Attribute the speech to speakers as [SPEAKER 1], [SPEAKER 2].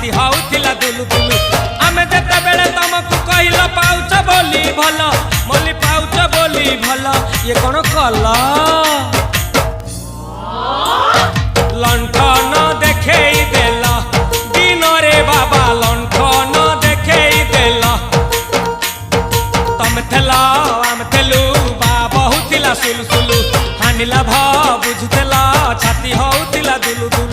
[SPEAKER 1] छाती होउथिला दुलु दुलु आमे जेते बेले तुमको कहिला पाउच बोली भल मोली पाउच बोली भल ये कोन कला लंठन देखेई देला दिन रे बाबा लंठन देखेई देला तम थेला आम थेलु बाबा होउथिला सुलु सुलु हानिला भा बुझतेला छाती होउथिला दुलु दुलु।